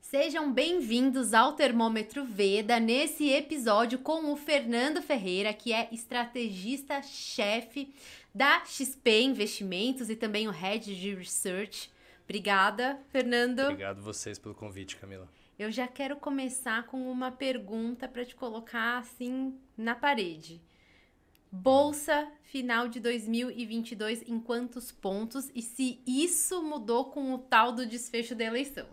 Sejam bem-vindos ao Termômetro Veda, nesse episódio com o Fernando Ferreira, que é estrategista-chefe da XP Investimentos e também o Head de Research. Obrigada, Fernando. Obrigado vocês pelo convite, Camila. Eu já quero começar com uma pergunta para te colocar assim na parede. Bolsa final de 2022 em quantos pontos e se isso mudou com o tal do desfecho da eleição?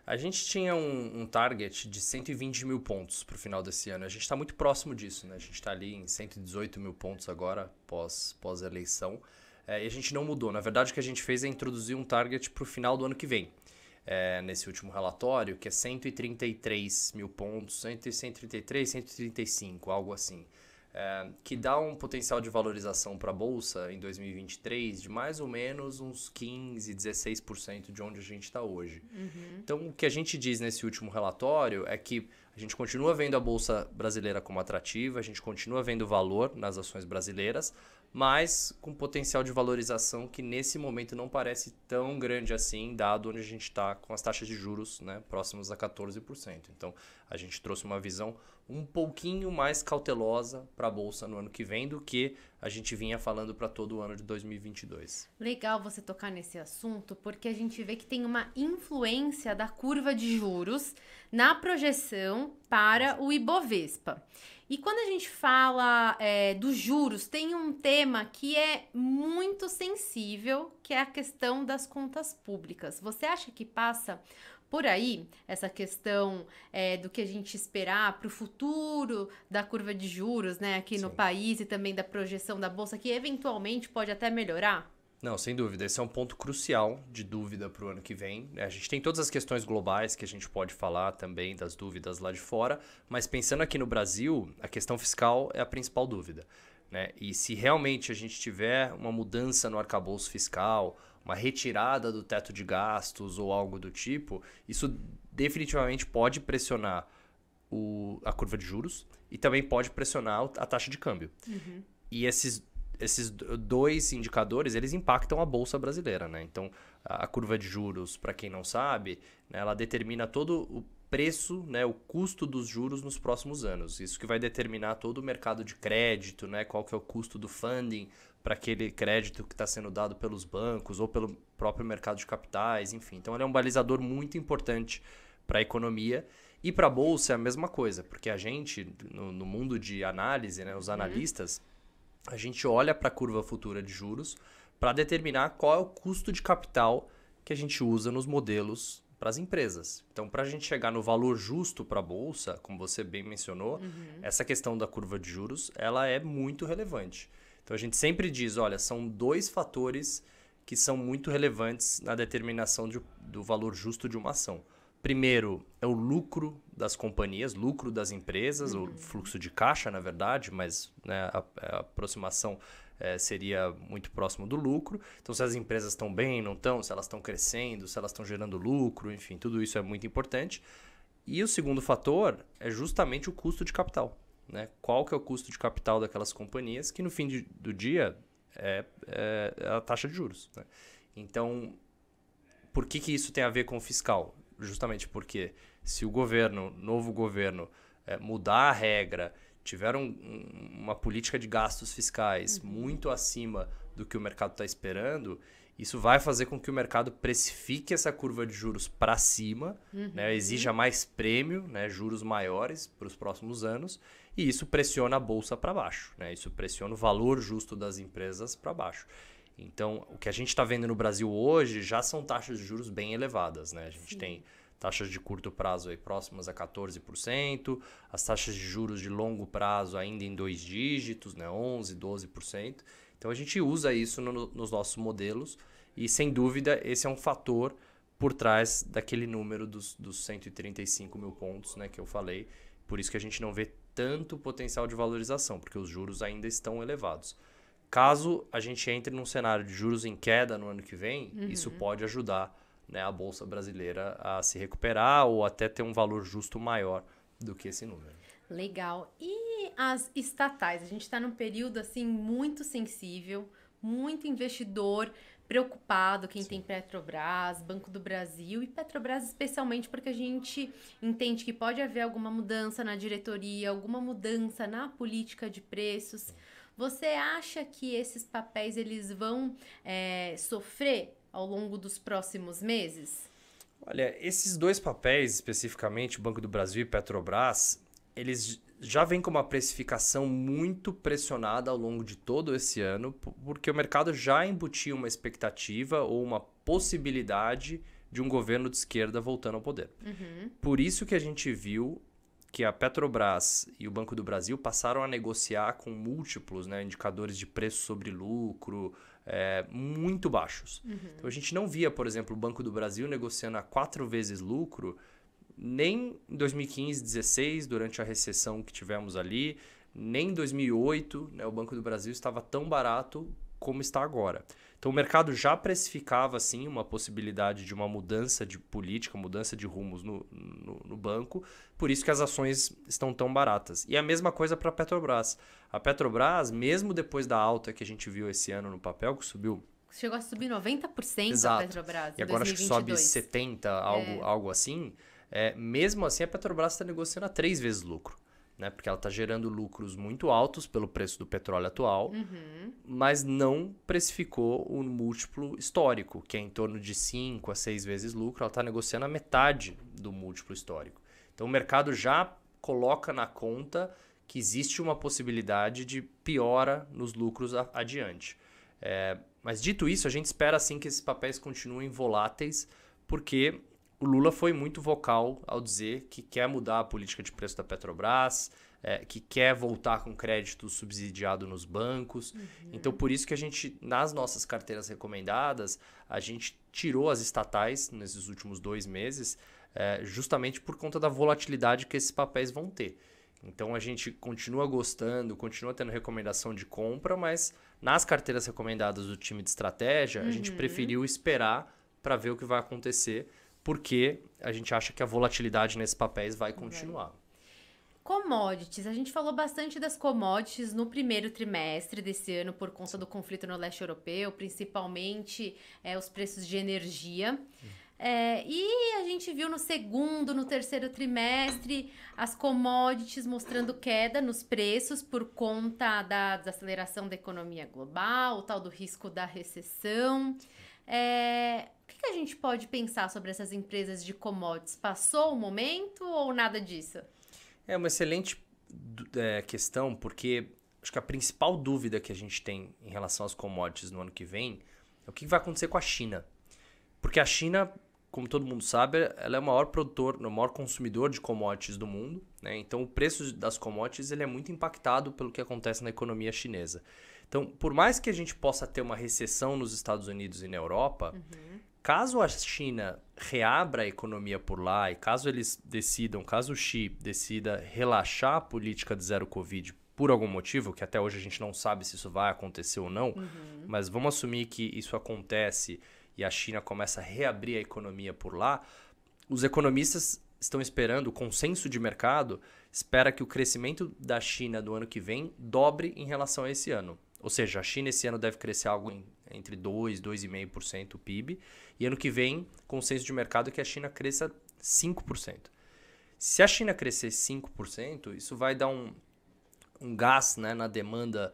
A gente tinha um target de 120 mil pontos para o final desse ano. A gente está muito próximo disso, né? A gente está ali em 118 mil pontos agora, pós-eleição. E a gente não mudou. Na verdade, o que a gente fez é introduzir um target para o final do ano que vem. Nesse último relatório, que é 133 mil pontos, entre 133 e 135, algo assim. Que dá um potencial de valorização para a Bolsa em 2023 de mais ou menos uns 15, 16% de onde a gente está hoje. Então, o que a gente diz nesse último relatório é que a gente continua vendo a Bolsa brasileira como atrativa, a gente continua vendo valor nas ações brasileiras, mas com potencial de valorização que nesse momento não parece tão grande assim, dado onde a gente está com as taxas de juros, né, próximas a 14%. Então, a gente trouxe uma visão um pouquinho mais cautelosa para a Bolsa no ano que vem do que a gente vinha falando para todo o ano de 2022. Legal você tocar nesse assunto, porque a gente vê que tem uma influência da curva de juros na projeção para o Ibovespa. E quando a gente fala dos juros, tem um tema que é muito sensível, que é a questão das contas públicas. Você acha que passa por aí essa questão do que a gente esperar para o futuro da curva de juros, né, aqui no país e também da projeção da Bolsa, que eventualmente pode até melhorar? Não, sem dúvida. Esse é um ponto crucial de dúvida para o ano que vem. A gente tem todas as questões globais que a gente pode falar também das dúvidas lá de fora, mas pensando aqui no Brasil, a questão fiscal é a principal dúvida, né? E se realmente a gente tiver uma mudança no arcabouço fiscal, uma retirada do teto de gastos ou algo do tipo, isso definitivamente pode pressionar a curva de juros e também pode pressionar a taxa de câmbio. E esses dois indicadores, eles impactam a Bolsa brasileira, né? Então, a curva de juros, para quem não sabe, né, ela determina todo o preço, né, o custo dos juros nos próximos anos. Isso que vai determinar todo o mercado de crédito, né, qual que é o custo do funding para aquele crédito que está sendo dado pelos bancos ou pelo próprio mercado de capitais, enfim. Então, ele é um balizador muito importante para a economia. E para a Bolsa é a mesma coisa, porque a gente, no mundo de análise, né, os analistas, a gente olha para a curva futura de juros para determinar qual é o custo de capital que a gente usa nos modelos para as empresas. Então, para a gente chegar no valor justo para a Bolsa, como você bem mencionou, essa questão da curva de juros ela é muito relevante. Então, a gente sempre diz, olha, são dois fatores que são muito relevantes na determinação do valor justo de uma ação. Primeiro, é o lucro das companhias, lucro das empresas, o fluxo de caixa, na verdade, mas né, a aproximação seria muito próximo do lucro. Então, se as empresas estão bem, não estão, se elas estão crescendo, se elas estão gerando lucro, enfim, tudo isso é muito importante. E o segundo fator é justamente o custo de capital, né? Qual que é o custo de capital daquelas companhias, que no fim do dia é a taxa de juros, né? Então, por que isso tem a ver com o fiscal? Justamente porque se o novo governo, mudar a regra, tiver uma política de gastos fiscais muito acima do que o mercado está esperando, isso vai fazer com que o mercado precifique essa curva de juros para cima, né, exija mais prêmio, né, juros maiores para os próximos anos, e isso pressiona a Bolsa para baixo, né, isso pressiona o valor justo das empresas para baixo. Então, o que a gente está vendo no Brasil hoje já são taxas de juros bem elevadas, né? A gente tem taxas de curto prazo aí próximas a 14%, as taxas de juros de longo prazo ainda em 2 dígitos, né? 11%, 12%. Então, a gente usa isso nos nossos modelos e, sem dúvida, esse é um fator por trás daquele número dos 135 mil pontos, né, que eu falei. Por isso que a gente não vê tanto potencial de valorização, porque os juros ainda estão elevados. Caso a gente entre num cenário de juros em queda no ano que vem, isso pode ajudar, né, a Bolsa brasileira a se recuperar ou até ter um valor justo maior do que esse número. Legal. E as estatais? A gente está num período assim muito sensível, muito investidor preocupado, quem tem Petrobras, Banco do Brasil e Petrobras especialmente porque a gente entende que pode haver alguma mudança na diretoria, alguma mudança na política de preços. Você acha que esses papéis eles vão sofrer ao longo dos próximos meses? Olha, esses dois papéis, especificamente, Banco do Brasil e Petrobras, eles já vêm com uma precificação muito pressionada ao longo de todo esse ano, porque o mercado já embutia uma expectativa ou uma possibilidade de um governo de esquerda voltando ao poder. Por isso que a gente viu que a Petrobras e o Banco do Brasil passaram a negociar com múltiplos, né, indicadores de preço sobre lucro muito baixos. Então a gente não via, por exemplo, o Banco do Brasil negociando a 4 vezes lucro, nem em 2015, 2016, durante a recessão que tivemos ali, nem em 2008, né, o Banco do Brasil estava tão barato como está agora. Então o mercado já precificava assim uma possibilidade de uma mudança de política, mudança de rumos no banco, por isso que as ações estão tão baratas. E a mesma coisa para a Petrobras. A Petrobras, mesmo depois da alta que a gente viu esse ano no papel, que subiu... Chegou a subir 90% Exato. a Petrobras E agora 2022. acho que sobe 70, algo assim. Mesmo assim, a Petrobras está negociando a 3 vezes lucro. Né? Porque ela está gerando lucros muito altos pelo preço do petróleo atual, mas não precificou o múltiplo histórico, que é em torno de 5 a 6 vezes lucro. Ela está negociando a metade do múltiplo histórico. Então o mercado já coloca na conta que existe uma possibilidade de piora nos lucros adiante. Mas dito isso, a gente espera assim que esses papéis continuem voláteis, porque o Lula foi muito vocal ao dizer que quer mudar a política de preço da Petrobras, que quer voltar com crédito subsidiado nos bancos. Então, por isso que a gente, nas nossas carteiras recomendadas, a gente tirou as estatais nesses últimos 2 meses, justamente por conta da volatilidade que esses papéis vão ter. Então, a gente continua gostando, continua tendo recomendação de compra, mas nas carteiras recomendadas do time de estratégia, a gente preferiu esperar para ver o que vai acontecer, porque a gente acha que a volatilidade nesses papéis vai continuar. Commodities. A gente falou bastante das commodities no primeiro trimestre desse ano por conta do conflito no leste europeu, principalmente os preços de energia. E a gente viu no segundo, no terceiro trimestre, as commodities mostrando queda nos preços por conta da desaceleração da economia global, o tal do risco da recessão. O que a gente pode pensar sobre essas empresas de commodities? Passou o momento ou nada disso? É uma excelente questão, porque acho que a principal dúvida que a gente tem em relação às commodities no ano que vem é o que vai acontecer com a China. Porque a China, como todo mundo sabe, ela é o maior produtor, o maior consumidor de commodities do mundo, né? Então o preço das commodities ele é muito impactado pelo que acontece na economia chinesa. Então, por mais que a gente possa ter uma recessão nos Estados Unidos e na Europa, caso a China reabra a economia por lá e caso eles decidam, caso o Xi decida relaxar a política de zero Covid por algum motivo, que até hoje a gente não sabe se isso vai acontecer ou não, mas vamos assumir que isso acontece e a China começa a reabrir a economia por lá, os economistas estão esperando, o consenso de mercado espera que o crescimento da China do ano que vem dobre em relação a esse ano. Ou seja, a China esse ano deve crescer algo entre 2% e 2,5% o PIB. E ano que vem, consenso de mercado é que a China cresça 5%. Se a China crescer 5%, isso vai dar um gás, né, na demanda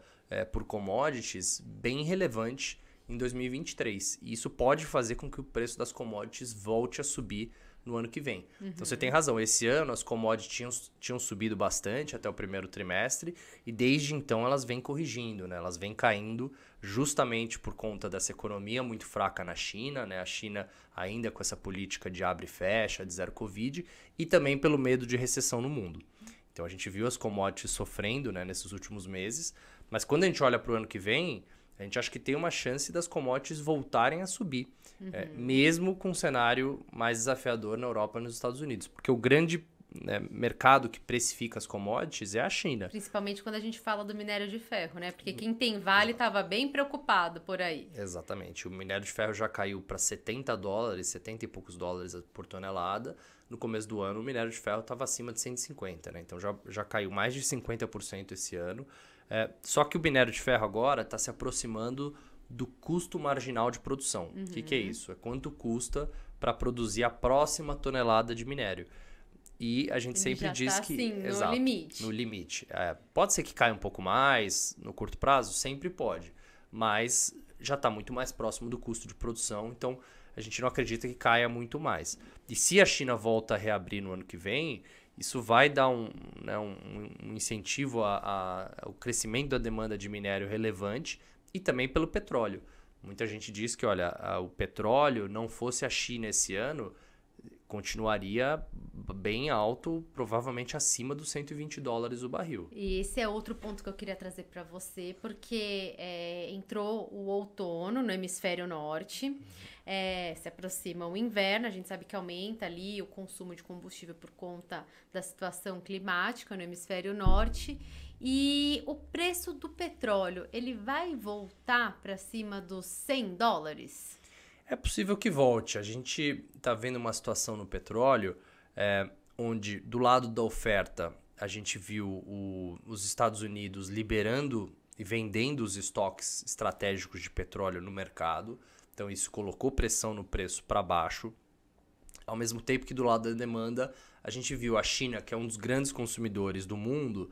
por commodities bem relevante em 2023. E isso pode fazer com que o preço das commodities volte a subir no ano que vem. Então você tem razão, esse ano as commodities tinham subido bastante até o primeiro trimestre e desde então elas vêm corrigindo, né? Elas vêm caindo justamente por conta dessa economia muito fraca na China, né? A China ainda com essa política de abre e fecha, de zero Covid e também pelo medo de recessão no mundo. Então a gente viu as commodities sofrendo, né, nesses últimos meses, mas quando a gente olha para o ano que vem, a gente acha que tem uma chance das commodities voltarem a subir, mesmo com um cenário mais desafiador na Europa e nos Estados Unidos. Porque o grande mercado que precifica as commodities é a China. Principalmente quando a gente fala do minério de ferro, né? Porque quem tem Vale estava bem preocupado por aí. Exatamente. O minério de ferro já caiu para $70, 70 e poucos dólares por tonelada. No começo do ano, o minério de ferro estava acima de 150, né? Então já caiu mais de 50% esse ano. Só que o minério de ferro agora está se aproximando do custo marginal de produção. O que é isso? É quanto custa para produzir a próxima tonelada de minério. E a gente sempre já diz tá, que... assim, no exato, limite. no limite. Pode ser que caia um pouco mais no curto prazo? Sempre pode. Mas já está muito mais próximo do custo de produção, então a gente não acredita que caia muito mais. E se a China volta a reabrir no ano que vem, isso vai dar um incentivo ao crescimento da demanda de minério relevante e também pelo petróleo. Muita gente diz que, olha, o petróleo não fosse a China esse ano, continuaria bem alto, provavelmente acima dos $120 o barril. E esse é outro ponto que eu queria trazer para você, porque entrou o outono no hemisfério norte, se aproxima o inverno, a gente sabe que aumenta ali o consumo de combustível por conta da situação climática no hemisfério norte, e o preço do petróleo, ele vai voltar para cima dos $100? É possível que volte. A gente está vendo uma situação no petróleo onde, do lado da oferta, a gente viu os Estados Unidos liberando e vendendo os estoques estratégicos de petróleo no mercado. Então, isso colocou pressão no preço para baixo. Ao mesmo tempo que, do lado da demanda, a gente viu a China, que é um dos grandes consumidores do mundo,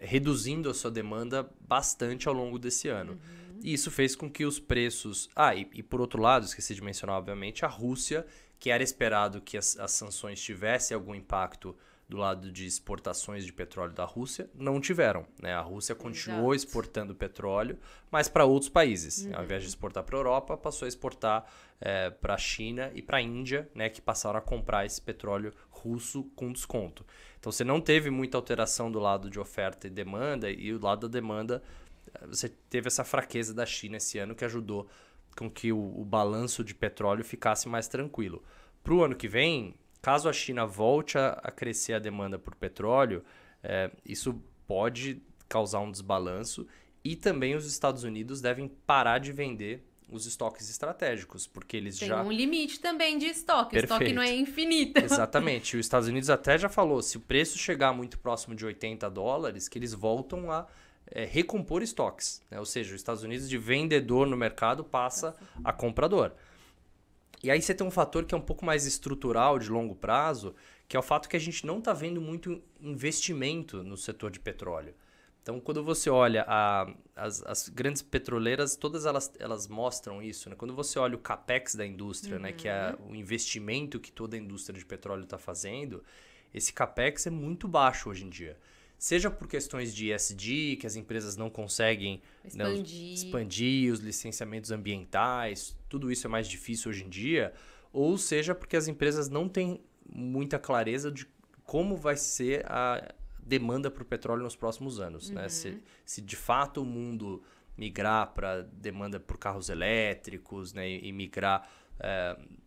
reduzindo a sua demanda bastante ao longo desse ano. E isso fez com que os preços... E por outro lado, esqueci de mencionar, obviamente, a Rússia, que era esperado que as sanções tivessem algum impacto do lado de exportações de petróleo da Rússia, não tiveram. Né? A Rússia continuou exportando petróleo, mas para outros países. Ao invés de exportar para a Europa, passou a exportar para a China e para a Índia, né, que passaram a comprar esse petróleo russo com desconto. Então, você não teve muita alteração do lado de oferta e demanda, e o lado da demanda, você teve essa fraqueza da China esse ano que ajudou com que o balanço de petróleo ficasse mais tranquilo. Para o ano que vem, caso a China volte a crescer a demanda por petróleo, isso pode causar um desbalanço, e também os Estados Unidos devem parar de vender os estoques estratégicos, porque eles Tem já... um limite também de estoque, Perfeito. O estoque não é infinito. Exatamente, os Estados Unidos até já falou, se o preço chegar muito próximo de $80, que eles voltam a recompor estoques, né? Ou seja, os Estados Unidos de vendedor no mercado passa a comprador. E aí você tem um fator que é um pouco mais estrutural, de longo prazo, que é o fato que a gente não está vendo muito investimento no setor de petróleo. Então, quando você olha as grandes petroleiras, todas elas mostram isso. Né? Quando você olha o capex da indústria, né, que é o investimento que toda a indústria de petróleo está fazendo, esse capex é muito baixo hoje em dia. Seja por questões de ESG, que as empresas não conseguem expandir os licenciamentos ambientais, tudo isso é mais difícil hoje em dia, ou seja porque as empresas não têm muita clareza de como vai ser a demanda por petróleo nos próximos anos. Né? Se de fato o mundo migrar para demanda por carros elétricos, né, e migrar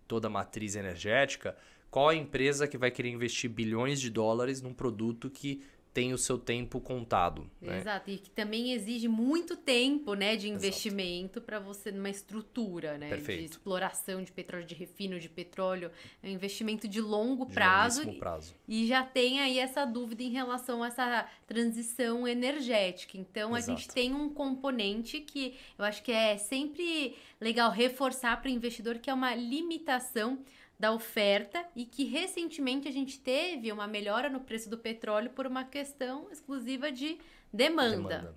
toda a matriz energética, qual a empresa que vai querer investir bilhões de dólares num produto que tem o seu tempo contado? Né? Exato, e que também exige muito tempo, né, de investimento para você numa estrutura, né, Perfeito. de exploração de petróleo, de refino de petróleo, é um investimento de longo prazo, e já tem aí essa dúvida em relação a essa transição energética. Então, a gente tem um componente que eu acho que é sempre legal reforçar para o investidor, que é uma limitação da oferta, e que recentemente a gente teve uma melhora no preço do petróleo por uma questão exclusiva de demanda.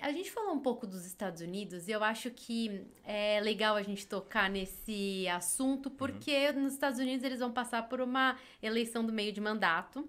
A gente falou um pouco dos Estados Unidos, e eu acho que é legal a gente tocar nesse assunto, porque nos Estados Unidos eles vão passar por uma eleição do meio de mandato.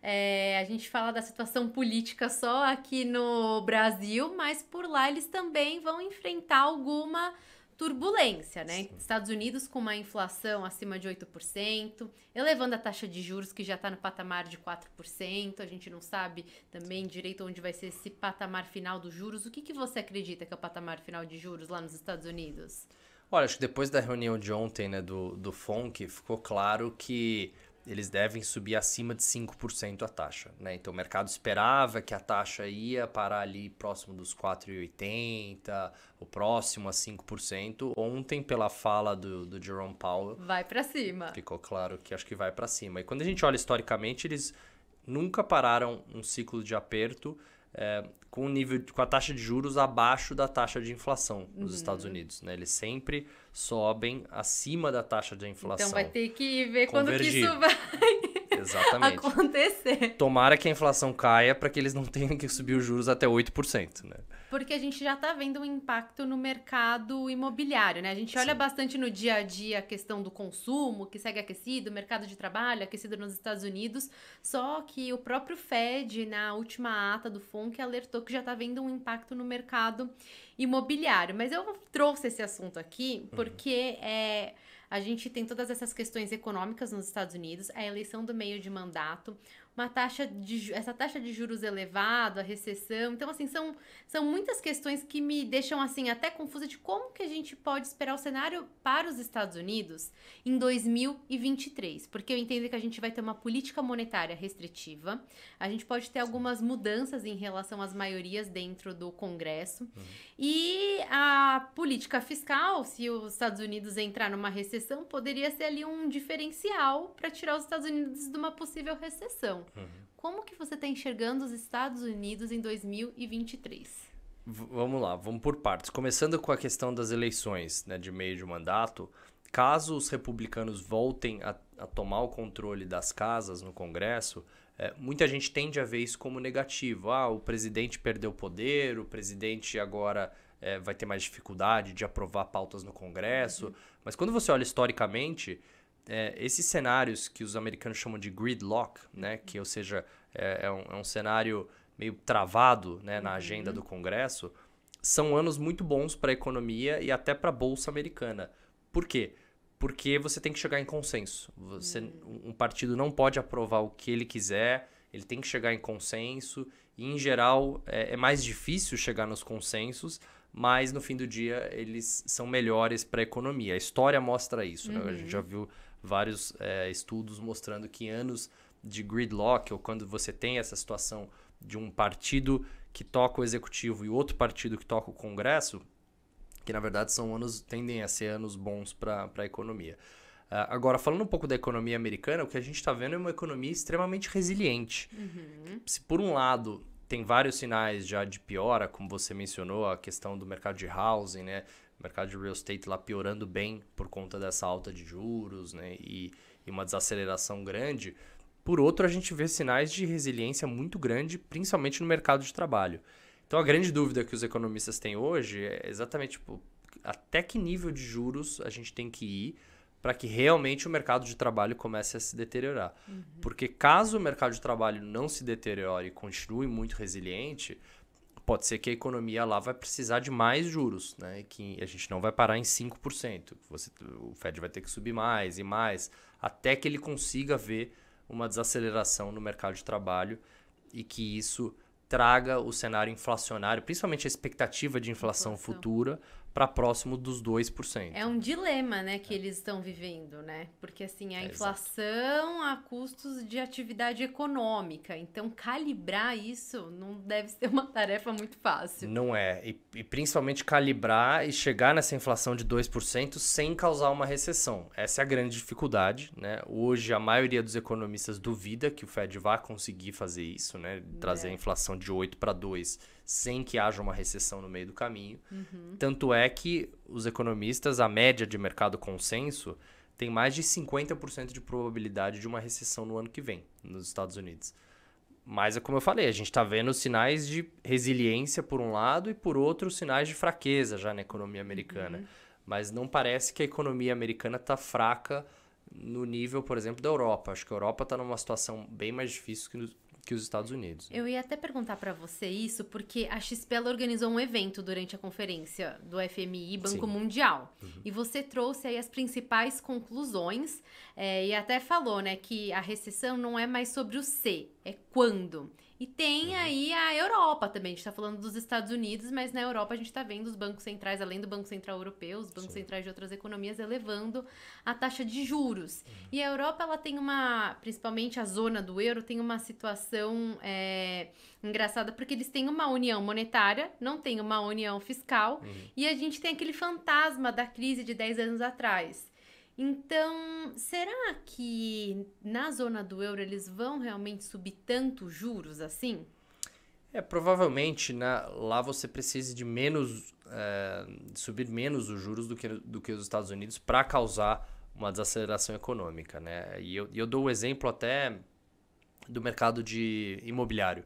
A gente fala da situação política só aqui no Brasil, mas por lá eles também vão enfrentar alguma turbulência, né? Sim. Estados Unidos com uma inflação acima de 8%, elevando a taxa de juros, que já está no patamar de 4%, a gente não sabe também direito onde vai ser esse patamar final dos juros. O que você acredita que é o patamar final de juros lá nos Estados Unidos? Olha, acho que depois da reunião de ontem, né, do FONC, ficou claro que eles devem subir acima de 5% a taxa. Né? Então, o mercado esperava que a taxa ia parar ali próximo dos 4,80%, o próximo a 5%. Ontem, pela fala do Jerome Powell... vai para cima. Ficou claro que acho que vai para cima. E quando a gente olha historicamente, eles nunca pararam um ciclo de aperto com a taxa de juros abaixo da taxa de inflação nos Estados Unidos, né? Eles sempre sobem acima da taxa de inflação. Então vai ter que ver quando que isso vai Exatamente. acontecer. Tomara que a inflação caia para que eles não tenham que subir os juros até 8%, né? Porque a gente já está vendo um impacto no mercado imobiliário, né? A gente olha bastante no dia a dia a questão do consumo, que segue aquecido, o mercado de trabalho aquecido nos Estados Unidos, só que o próprio Fed, na última ata do FONC, alertou que já está vendo um impacto no mercado imobiliário. Mas eu trouxe esse assunto aqui porque a gente tem todas essas questões econômicas nos Estados Unidos, a eleição do meio de mandato, essa taxa de juros elevada, a recessão. Então, assim, são muitas questões que me deixam, assim, até confusa de como que a gente pode esperar o cenário para os Estados Unidos em 2023. Porque eu entendo que a gente vai ter uma política monetária restritiva, a gente pode ter algumas mudanças em relação às maiorias dentro do Congresso, e a política fiscal, se os Estados Unidos entrar numa recessão, poderia ser ali um diferencial para tirar os Estados Unidos de uma possível recessão. Como que você está enxergando os Estados Unidos em 2023? Vamos lá, vamos por partes. Começando com a questão das eleições, né, de meio de mandato, caso os republicanos voltem a tomar o controle das casas no Congresso, muita gente tende a ver isso como negativo. O presidente perdeu o poder, o presidente agora vai ter mais dificuldade de aprovar pautas no Congresso. Mas quando você olha historicamente, esses cenários que os americanos chamam de gridlock, né, que, ou seja, é um cenário meio travado, né, na agenda do Congresso, são anos muito bons para a economia e até para a Bolsa Americana. Por quê? Porque você tem que chegar em consenso. Um partido não pode aprovar o que ele quiser, ele tem que chegar em consenso e, em geral, é mais difícil chegar nos consensos, mas no fim do dia eles são melhores para a economia. A história mostra isso, né? A gente já viu vários estudos mostrando que anos de gridlock, ou quando você tem essa situação de um partido que toca o executivo e outro partido que toca o Congresso, que na verdade tendem a ser anos bons para a economia. Agora, falando um pouco da economia americana, o que a gente está vendo é uma economia extremamente resiliente. Se por um lado tem vários sinais já de piora, como você mencionou, a questão do mercado de housing, né? O mercado de real estate lá piorando bem por conta dessa alta de juros, né? E uma desaceleração grande. Por outro, a gente vê sinais de resiliência muito grande, principalmente no mercado de trabalho. Então, a grande dúvida que os economistas têm hoje é exatamente até que nível de juros a gente tem que ir para que realmente o mercado de trabalho comece a se deteriorar. Porque caso o mercado de trabalho não se deteriore e continue muito resiliente, pode ser que a economia lá vai precisar de mais juros, né? Que a gente não vai parar em 5%. O Fed vai ter que subir mais e mais, até que ele consiga ver uma desaceleração no mercado de trabalho e que isso traga o cenário inflacionário, principalmente a expectativa de inflação futura, para próximo dos 2%. É um dilema, né, que eles estão vivendo, né? Porque, assim, a inflação a custos de atividade econômica. Então, calibrar isso não deve ser uma tarefa muito fácil. Não é. E principalmente calibrar e chegar nessa inflação de 2% sem causar uma recessão. Essa é a grande dificuldade, né? Hoje, a maioria dos economistas duvida que o Fed vá conseguir fazer isso, né? Trazer a inflação de 8 para 2 sem que haja uma recessão no meio do caminho. Tanto é que os economistas, a média de mercado consenso, tem mais de 50% de probabilidade de uma recessão no ano que vem, nos Estados Unidos. Mas é como eu falei, a gente está vendo sinais de resiliência por um lado e por outro sinais de fraqueza já na economia americana. Mas não parece que a economia americana está fraca no nível, por exemplo, da Europa. Acho que a Europa está numa situação bem mais difícil que os Estados Unidos. Eu ia até perguntar para você isso, porque a XP ela organizou um evento durante a conferência do FMI Banco Mundial. E você trouxe aí as principais conclusões e até falou, né, que a recessão não é mais sobre o se, é quando. E tem aí a Europa também, a gente está falando dos Estados Unidos, mas na Europa a gente está vendo os bancos centrais, além do Banco Central Europeu, os bancos centrais de outras economias elevando a taxa de juros. E a Europa, ela tem principalmente a zona do euro, tem uma situação engraçada, porque eles têm uma união monetária, não tem uma união fiscal, e a gente tem aquele fantasma da crise de 10 anos atrás. Então, será que na zona do euro eles vão realmente subir tanto juros assim? Provavelmente, né, lá você precisa de menos, subir menos os juros do que os Estados Unidos para causar uma desaceleração econômica, né? E eu dou o exemplo até do mercado de imobiliário.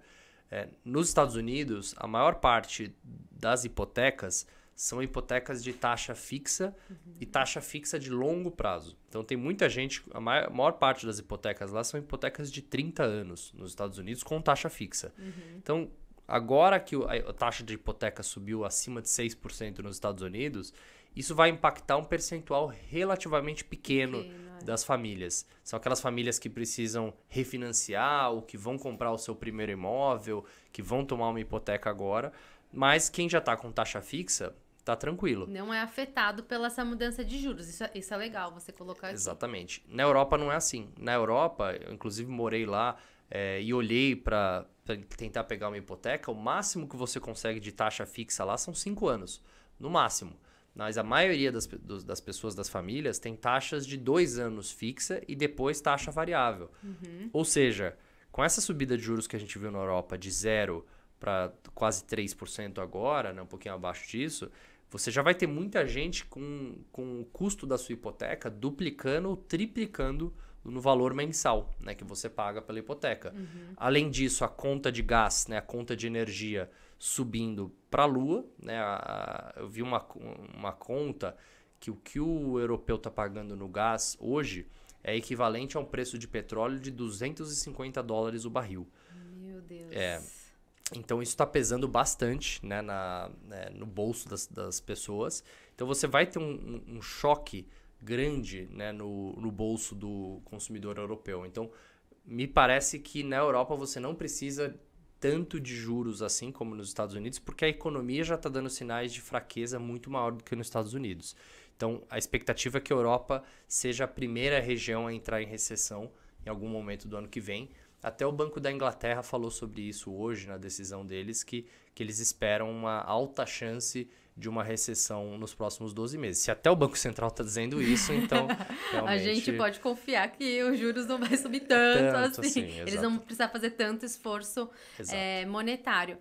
Nos Estados Unidos, a maior parte das hipotecas são hipotecas de taxa fixa e taxa fixa de longo prazo. Então, tem muita gente, a maior parte das hipotecas lá são hipotecas de 30 anos nos Estados Unidos com taxa fixa. Então, agora que a taxa de hipoteca subiu acima de 6% nos Estados Unidos, isso vai impactar um percentual relativamente pequeno das famílias. São aquelas famílias que precisam refinanciar ou que vão comprar o seu primeiro imóvel, que vão tomar uma hipoteca agora. Mas quem já está com taxa fixa, tá tranquilo. Não é afetado pela essa mudança de juros. Isso é legal você colocar aqui. Exatamente. Na Europa não é assim. Na Europa, eu inclusive morei lá e olhei para tentar pegar uma hipoteca. O máximo que você consegue de taxa fixa lá são 5 anos. No máximo. Mas a maioria das pessoas, das famílias, tem taxas de 2 anos fixa e depois taxa variável. Ou seja, com essa subida de juros que a gente viu na Europa de 0 para quase 3% agora, né, um pouquinho abaixo disso, você já vai ter muita gente com o custo da sua hipoteca duplicando ou triplicando no valor mensal, né, que você paga pela hipoteca. Além disso, a conta de gás, né, a conta de energia subindo para a lua. Né, eu vi uma conta que o que o europeu está pagando no gás hoje é equivalente a um preço de petróleo de $250 o barril. Meu Deus. Então, isso está pesando bastante, né, no bolso das pessoas. Então, você vai ter um choque grande, né, no bolso do consumidor europeu. Então, me parece que na Europa você não precisa tanto de juros assim como nos Estados Unidos, porque a economia já está dando sinais de fraqueza muito maior do que nos Estados Unidos. Então, a expectativa é que a Europa seja a primeira região a entrar em recessão em algum momento do ano que vem. Até o Banco da Inglaterra falou sobre isso hoje, na decisão deles, que eles esperam uma alta chance de uma recessão nos próximos 12 meses. Se até o Banco Central está dizendo isso, então realmente... A gente pode confiar que os juros não vai subir tanto assim. Eles exato. não vão precisar fazer tanto esforço monetário.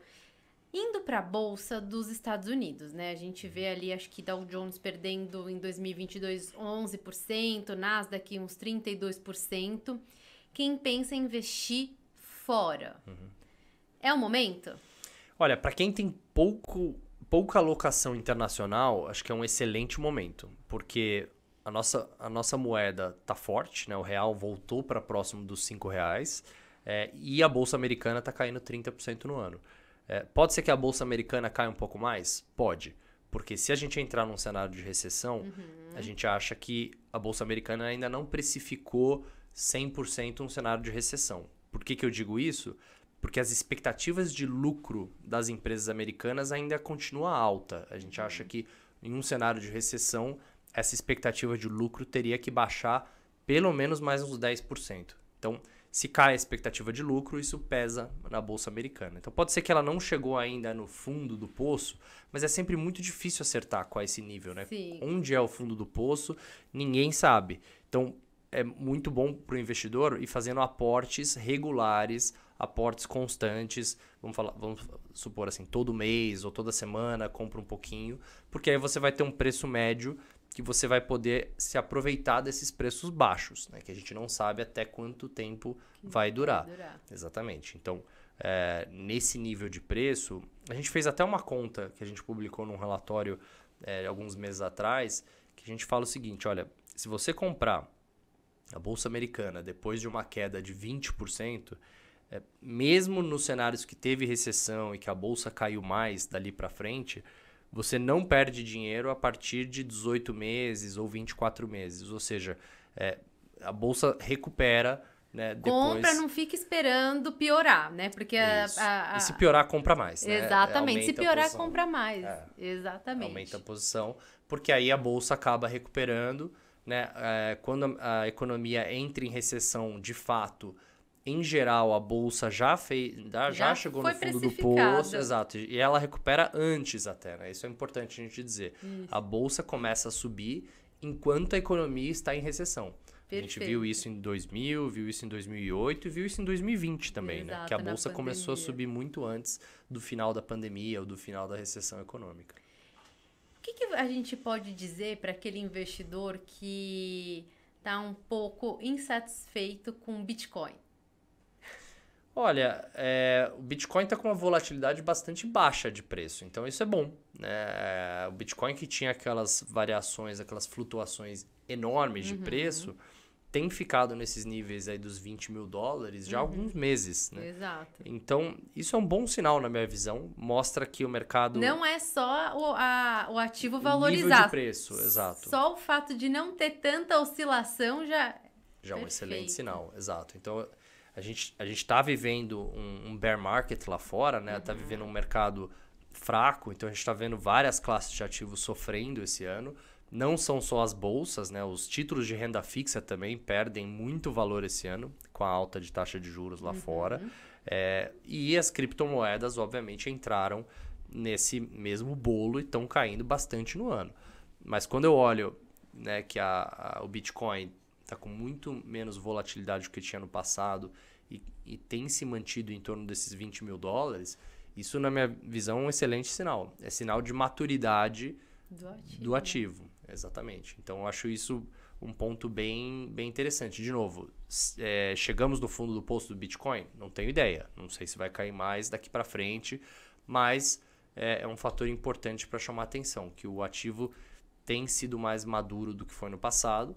Indo para a Bolsa dos Estados Unidos, né? A gente vê ali, acho que Dow Jones perdendo em 2022 11%, Nasdaq uns 32%. Quem pensa em investir fora? É o momento? Olha, para quem tem pouca alocação internacional, acho que é um excelente momento, porque a nossa moeda está forte, né? O real voltou para próximo dos R$5, e a Bolsa Americana está caindo 30% no ano. Pode ser que a Bolsa Americana caia um pouco mais? Pode, porque se a gente entrar num cenário de recessão, a gente acha que a Bolsa Americana ainda não precificou 100% um cenário de recessão. Por que eu digo isso? Porque as expectativas de lucro das empresas americanas ainda continuam alta. A gente acha que em um cenário de recessão, essa expectativa de lucro teria que baixar pelo menos mais uns 10%. Então, se cai a expectativa de lucro, isso pesa na Bolsa Americana. Então, pode ser que ela não chegou ainda no fundo do poço, mas é sempre muito difícil acertar qual é esse nível, né? Sim. Onde é o fundo do poço, ninguém sabe. Então, é muito bom para o investidor ir fazendo aportes regulares, aportes constantes, vamos supor assim, todo mês ou toda semana, compra um pouquinho, porque aí você vai ter um preço médio que você vai poder se aproveitar desses preços baixos, né? Que a gente não sabe até quanto tempo vai durar. Exatamente. Então, nesse nível de preço, a gente fez até uma conta que a gente publicou num relatório alguns meses atrás, que a gente fala o seguinte, olha, se você comprar a Bolsa Americana, depois de uma queda de 20%, mesmo nos cenários que teve recessão e que a Bolsa caiu mais dali para frente, você não perde dinheiro a partir de 18 meses ou 24 meses. Ou seja, a Bolsa recupera, né, depois... Compra, não fica esperando piorar, né? Porque E se piorar, compra mais, né? Exatamente. Se piorar, compra mais. Exatamente. Aumenta a posição, porque aí a Bolsa acaba recuperando, né? Quando a economia entra em recessão de fato, em geral, a Bolsa já chegou no fundo do poço. Exato. E ela recupera antes até, né? Isso é importante a gente dizer. Isso. A Bolsa começa a subir enquanto a economia está em recessão. A gente viu isso em 2000, viu isso em 2008 e viu isso em 2020 também, Exato, né? Que a bolsa na começou a pandemia. subir muito antes do final da pandemia ou do final da recessão econômica. O que a gente pode dizer para aquele investidor que está um pouco insatisfeito com o Bitcoin? Olha, o Bitcoin está com uma volatilidade bastante baixa de preço, então isso é bom, né? O Bitcoin que tinha aquelas variações, aquelas flutuações enormes de preço, tem ficado nesses níveis aí dos 20 mil dólares já há alguns meses, né? Exato. Então, isso é um bom sinal na minha visão, mostra que o mercado... Não é só o ativo nível valorizar. de preço, exato. Só o fato de não ter tanta oscilação já Já é um perfeito. excelente sinal, exato. Então, a gente está vivendo um bear market lá fora, né? Está vivendo um mercado fraco, então a gente está vendo várias classes de ativos sofrendo esse ano. Não são só as bolsas, né? Os títulos de renda fixa também perdem muito valor esse ano com a alta de taxa de juros lá fora. E as criptomoedas, obviamente, entraram nesse mesmo bolo e estão caindo bastante no ano. Mas quando eu olho, né, que o Bitcoin está com muito menos volatilidade do que tinha no passado e tem se mantido em torno desses 20 mil dólares, isso, na minha visão, é um excelente sinal. É sinal de maturidade do ativo. Exatamente. Então, eu acho isso um ponto bem interessante. De novo, chegamos no fundo do poço do Bitcoin? Não tenho ideia. Não sei se vai cair mais daqui para frente, mas é um fator importante para chamar atenção, que o ativo tem sido mais maduro do que foi no passado.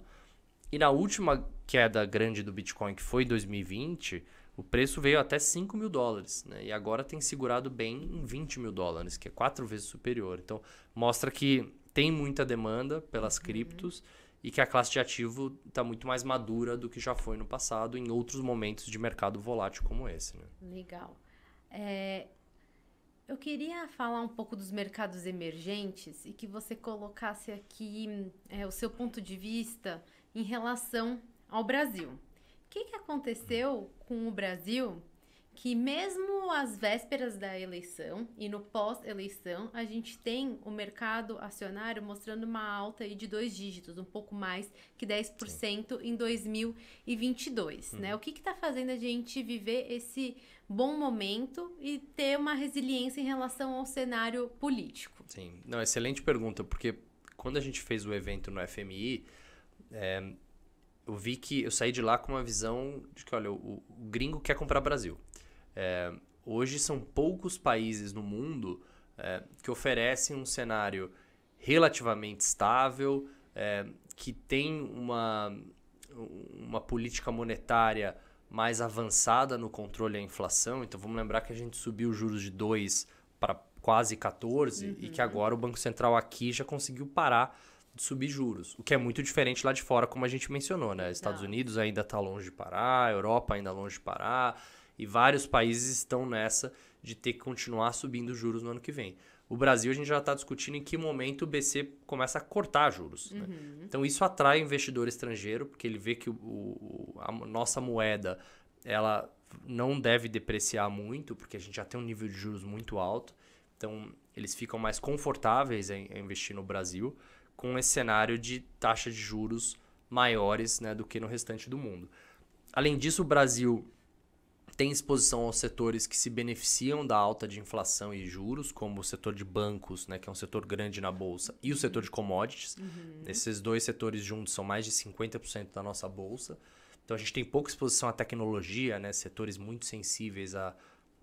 E na última queda grande do Bitcoin, que foi em 2020, o preço veio até 5 mil dólares, né? E agora tem segurado bem em 20 mil dólares, que é 4 vezes superior. Então, mostra que tem muita demanda pelas criptos e que a classe de ativo está muito mais madura do que já foi no passado em outros momentos de mercado volátil como esse, né? Legal. Eu queria falar um pouco dos mercados emergentes e que você colocasse aqui o seu ponto de vista em relação ao Brasil. O que aconteceu com o Brasil que mesmo às vésperas da eleição e no pós-eleição, a gente tem o mercado acionário mostrando uma alta aí de 2 dígitos, um pouco mais que 10% em 2022, né? O que está fazendo a gente viver esse bom momento e ter uma resiliência em relação ao cenário político? Sim, não, excelente pergunta, porque quando a gente fez o evento no FMI, eu vi que eu saí de lá com uma visão de que, olha, o gringo quer comprar Brasil. Hoje são poucos países no mundo que oferecem um cenário relativamente estável, que tem uma política monetária mais avançada no controle da inflação. Então vamos lembrar que a gente subiu os juros de 2 para quase 14 e que agora o Banco Central aqui já conseguiu parar de subir juros, o que é muito diferente lá de fora, como a gente mencionou, né? Estados Unidos ainda está longe de parar, a Europa ainda longe de parar, e vários países estão nessa de ter que continuar subindo juros no ano que vem. O Brasil, a gente já está discutindo em que momento o BC começa a cortar juros, né? Então isso atrai investidor estrangeiro, porque ele vê que a nossa moeda ela não deve depreciar muito, porque a gente já tem um nível de juros muito alto, então eles ficam mais confortáveis em investir no Brasil, com esse cenário de taxa de juros maiores, né, do que no restante do mundo. Além disso, o Brasil tem exposição aos setores que se beneficiam da alta de inflação e juros, como o setor de bancos, né, que é um setor grande na bolsa, e o setor de commodities. Esses dois setores juntos são mais de 50% da nossa bolsa. Então a gente tem pouca exposição à tecnologia, né, setores muito sensíveis à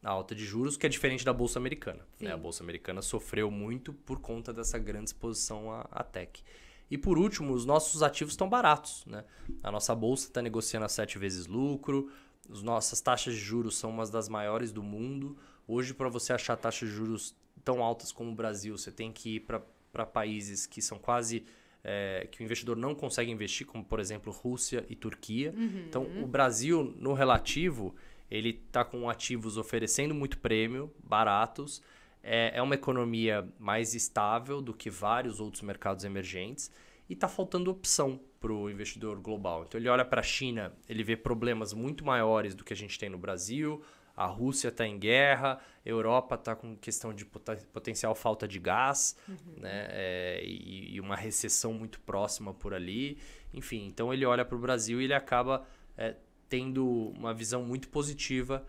alta de juros, que é diferente da Bolsa Americana, né? A Bolsa Americana sofreu muito por conta dessa grande exposição à tech. E por último, os nossos ativos estão baratos, né? A nossa Bolsa está negociando a 7 vezes lucro, as nossas taxas de juros são umas das maiores do mundo. Hoje, para você achar taxas de juros tão altas como o Brasil, você tem que ir para países que são quase... que o investidor não consegue investir, como, por exemplo, Rússia e Turquia. Então, o Brasil, no relativo... ele está com ativos oferecendo muito prêmio, baratos. É uma economia mais estável do que vários outros mercados emergentes. E está faltando opção para o investidor global. Então ele olha para a China, ele vê problemas muito maiores do que a gente tem no Brasil. A Rússia está em guerra, a Europa está com questão de potencial falta de gás, né? E uma recessão muito próxima por ali. Enfim, então ele olha para o Brasil e ele acaba tendo uma visão muito positiva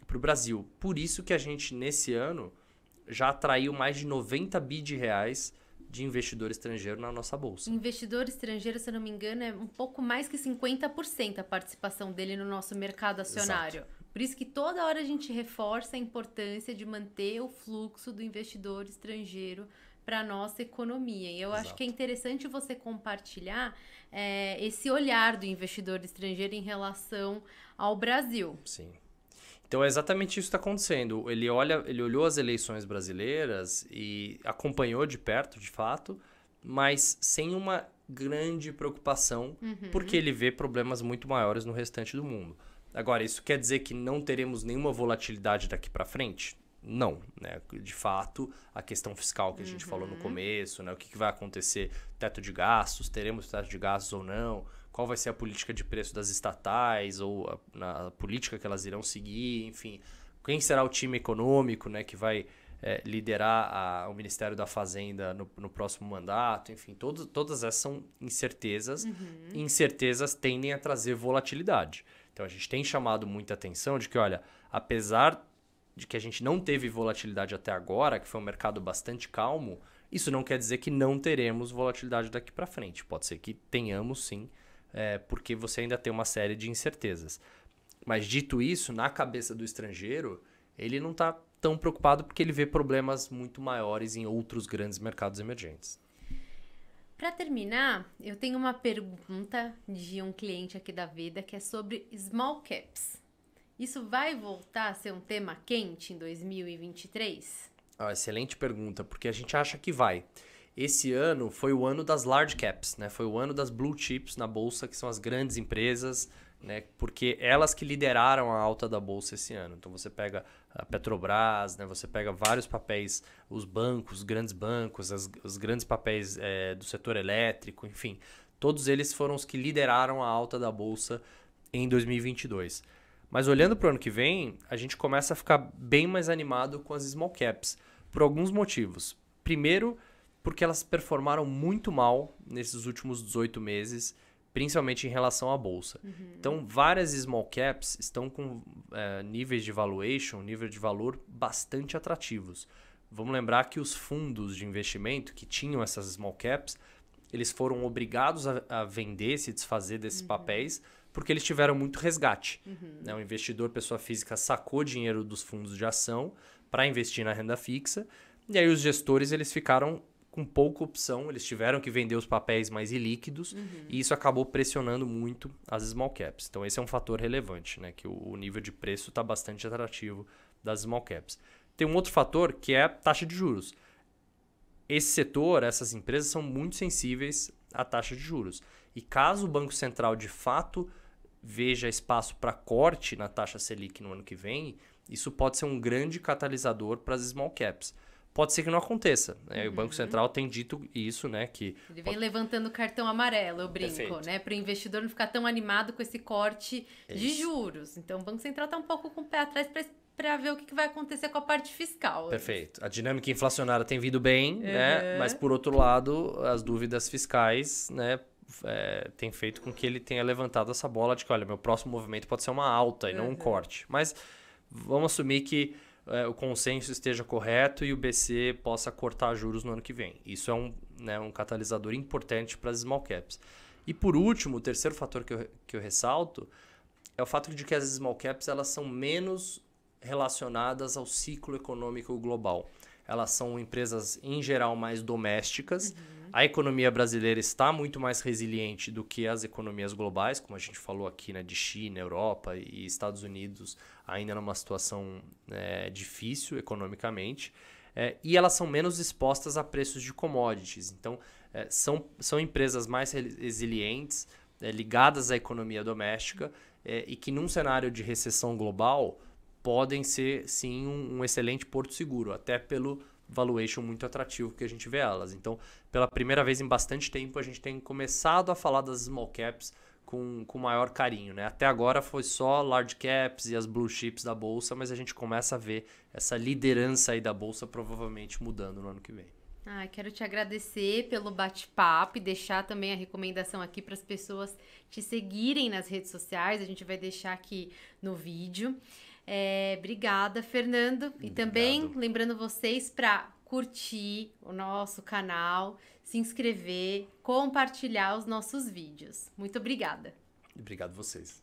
para o Brasil. Por isso que a gente, nesse ano, já atraiu mais de 90 bi de reais de investidor estrangeiro na nossa bolsa. Investidor estrangeiro, se eu não me engano, é um pouco mais que 50% a participação dele no nosso mercado acionário. Exato. Por isso que toda hora a gente reforça a importância de manter o fluxo do investidor estrangeiro para a nossa economia. E eu acho que é interessante você compartilhar esse olhar do investidor estrangeiro em relação ao Brasil. Sim. Então é exatamente isso que está acontecendo. Ele olhou as eleições brasileiras e acompanhou de perto, de fato, mas sem uma grande preocupação, porque ele vê problemas muito maiores no restante do mundo. Agora, isso quer dizer que não teremos nenhuma volatilidade daqui para frente? Não, né? De fato, a questão fiscal que a gente falou no começo, né? O que vai acontecer? Teto de gastos, teremos teto de gastos ou não? Qual vai ser a política de preço das estatais ou a política que elas irão seguir, enfim. Quem será o time econômico, né, que vai liderar o Ministério da Fazenda no próximo mandato, enfim. Todas essas são incertezas e incertezas tendem a trazer volatilidade. Então a gente tem chamado muita atenção de que, olha, apesar de que a gente não teve volatilidade até agora, que foi um mercado bastante calmo, isso não quer dizer que não teremos volatilidade daqui para frente. Pode ser que tenhamos sim, porque você ainda tem uma série de incertezas. Mas dito isso, na cabeça do estrangeiro, ele não está tão preocupado porque ele vê problemas muito maiores em outros grandes mercados emergentes. Para terminar, eu tenho uma pergunta de um cliente aqui da Vida que é sobre small caps. Isso vai voltar a ser um tema quente em 2023? Excelente pergunta, porque a gente acha que vai. Esse ano foi o ano das large caps, né? Foi o ano das blue chips na bolsa, que são as grandes empresas, né? Porque elas que lideraram a alta da bolsa esse ano. Então você pega a Petrobras, né? Você pega vários papéis, os bancos, os grandes bancos, os grandes papéis do setor elétrico, enfim. Todos eles foram os que lideraram a alta da bolsa em 2022. Mas olhando para o ano que vem, a gente começa a ficar bem mais animado com as small caps, por alguns motivos. Primeiro, porque elas performaram muito mal nesses últimos 18 meses, principalmente em relação à bolsa. Então, várias small caps estão com níveis de valuation, nível de valor bastante atrativos. Vamos lembrar que os fundos de investimento que tinham essas small caps, eles foram obrigados a vender, se desfazer desses papéis, porque eles tiveram muito resgate. Né? O investidor, pessoa física, sacou dinheiro dos fundos de ação para investir na renda fixa, e aí os gestores eles ficaram com pouca opção, eles tiveram que vender os papéis mais ilíquidos, e isso acabou pressionando muito as small caps. Então esse é um fator relevante, né? Que o nível de preço está bastante atrativo das small caps. Tem um outro fator que é a taxa de juros. Esse setor, essas empresas são muito sensíveis à taxa de juros. E caso o Banco Central de fato veja espaço para corte na taxa Selic no ano que vem, isso pode ser um grande catalisador para as small caps. Pode ser que não aconteça. Né? O Banco Central tem dito isso, né? Que ele vem levantando o cartão amarelo, eu brinco, Perfeito. né? Para o investidor não ficar tão animado com esse corte de juros. Então o Banco Central está um pouco com o pé atrás para ver o que vai acontecer com a parte fiscal. Perfeito. A dinâmica inflacionária tem vindo bem, né? Mas por outro lado, as dúvidas fiscais, né? Tem feito com que ele tenha levantado essa bola de que, olha, meu próximo movimento pode ser uma alta e não um corte. Mas vamos assumir que o consenso esteja correto e o BC possa cortar juros no ano que vem. Isso é um catalisador importante para as small caps. E por último, o terceiro fator que eu ressalto é o fato de que as small caps elas são menos relacionadas ao ciclo econômico global. Elas são empresas, em geral, mais domésticas. A economia brasileira está muito mais resiliente do que as economias globais, como a gente falou aqui, né, de China, Europa e Estados Unidos, ainda numa situação difícil economicamente. E elas são menos expostas a preços de commodities. Então, são empresas mais resilientes, ligadas à economia doméstica e que, num cenário de recessão global, podem ser, sim, um excelente porto seguro, até pelo valuation muito atrativo que a gente vê elas. Então, pela primeira vez em bastante tempo, a gente tem começado a falar das small caps com maior carinho, né? Até agora foi só large caps e as blue chips da bolsa, mas a gente começa a ver essa liderança aí da bolsa provavelmente mudando no ano que vem. Quero te agradecer pelo bate-papo e deixar também a recomendação aqui para as pessoas te seguirem nas redes sociais. A gente vai deixar aqui no vídeo. Obrigada, Fernando. E também lembrando vocês para curtir o nosso canal, se inscrever, compartilhar os nossos vídeos. Muito obrigada. Obrigado a vocês.